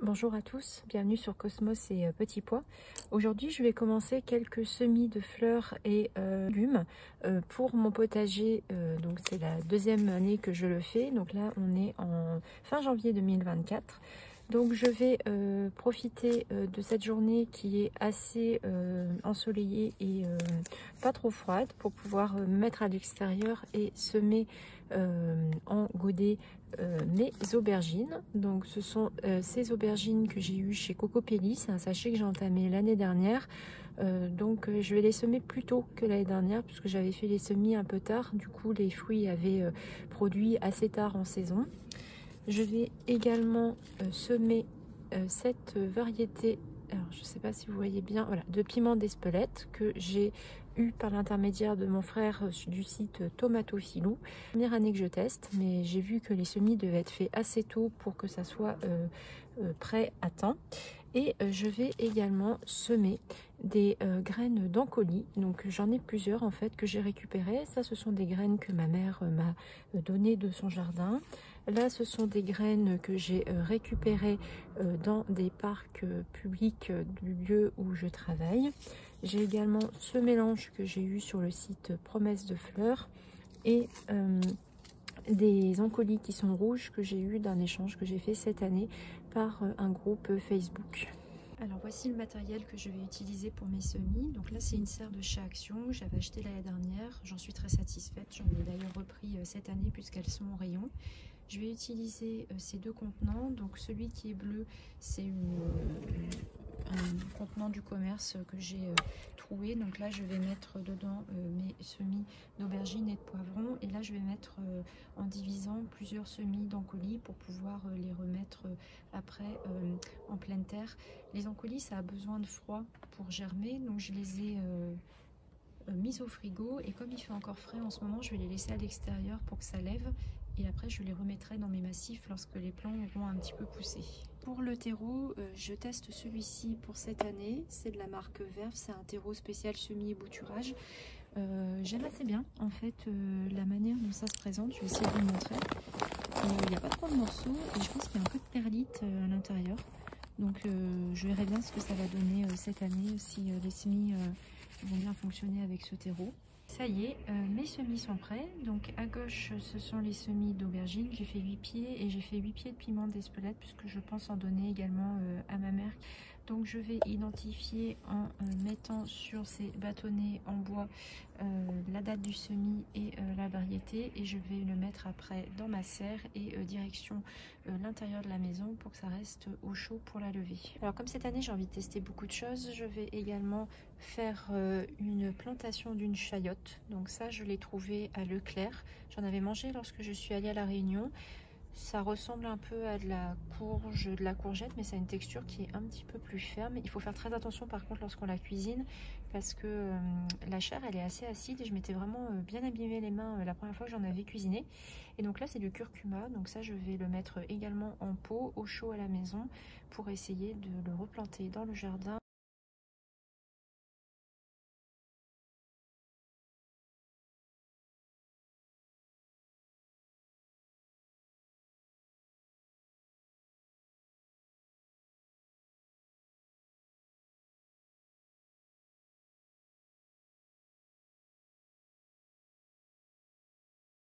Bonjour à tous, bienvenue sur Cosmos et Petits Pois. Aujourd'hui, je vais commencer quelques semis de fleurs et légumes pour mon potager. Donc, c'est la deuxième année que je le fais. Donc là, on est en fin janvier 2024. Donc, je vais profiter de cette journée qui est assez ensoleillée et pas trop froide pour pouvoir mettre à l'extérieur et semer en godet mes aubergines. Donc ce sont ces aubergines que j'ai eues chez Cocopelli. C'est un sachet que j'ai entamé l'année dernière. Je vais les semer plus tôt que l'année dernière puisque j'avais fait les semis un peu tard. Du coup les fruits avaient produit assez tard en saison. Je vais également semer cette variété, alors je ne sais pas si vous voyez bien, voilà, de piment d'Espelette que j'ai eu par l'intermédiaire de mon frère du site Tomato Filou. Première année que je teste, mais j'ai vu que les semis devaient être faits assez tôt pour que ça soit prêt à temps. Et je vais également semer des graines d'Ancoli. Donc j'en ai plusieurs en fait que j'ai récupérées. Ça, ce sont des graines que ma mère m'a données de son jardin. Là, ce sont des graines que j'ai récupérées dans des parcs publics du lieu où je travaille. J'ai également ce mélange que j'ai eu sur le site Promesse de Fleurs et des encolis qui sont rouges que j'ai eu d'un échange que j'ai fait cette année par un groupe Facebook. Alors voici le matériel que je vais utiliser pour mes semis. Donc là c'est une serre de chez Action, j'avais acheté l'année dernière, j'en suis très satisfaite, j'en ai d'ailleurs repris cette année puisqu'elles sont en rayon. Je vais utiliser ces deux contenants, donc celui qui est bleu c'est un contenant du commerce que j'ai trouvé. Donc là je vais mettre dedans mes semis d'aubergines et de poivrons, et là je vais mettre en divisant plusieurs semis d'encolis pour pouvoir les remettre après en pleine terre. Les encolis ça a besoin de froid pour germer, donc je les ai mis au frigo, et comme il fait encore frais en ce moment, je vais les laisser à l'extérieur pour que ça lève, et après je les remettrai dans mes massifs lorsque les plants auront un petit peu poussé. Pour le terreau, je teste celui-ci pour cette année, c'est de la marque Verve, c'est un terreau spécial semis et bouturage. J'aime assez bien en fait la manière dont ça se présente, je vais essayer de vous montrer. Il n'y a pas trop de morceaux et je pense qu'il y a un peu de perlite à l'intérieur, donc je verrai bien ce que ça va donner cette année, si les semis vont bien fonctionner avec ce terreau. Ça y est, mes semis sont prêts. Donc à gauche, ce sont les semis d'aubergine. J'ai fait 8 pieds et j'ai fait 8 pieds de piment d'Espelette puisque je pense en donner également à ma mère. Donc je vais identifier en mettant sur ces bâtonnets en bois la date du semis et la variété, et je vais le mettre après dans ma serre et direction l'intérieur de la maison pour que ça reste au chaud pour la lever. Alors comme cette année j'ai envie de tester beaucoup de choses, je vais également faire une plantation d'une chayote. Donc ça je l'ai trouvé à Leclerc, j'en avais mangé lorsque je suis allée à La Réunion. Ça ressemble un peu à de la courge, de la courgette, mais ça a une texture qui est un petit peu plus ferme. Il faut faire très attention par contre lorsqu'on la cuisine, parce que la chair elle est assez acide et je m'étais vraiment bien abîmé les mains la première fois que j'en avais cuisiné. Et donc là c'est du curcuma, donc ça je vais le mettre également en pot au chaud à la maison pour essayer de le replanter dans le jardin.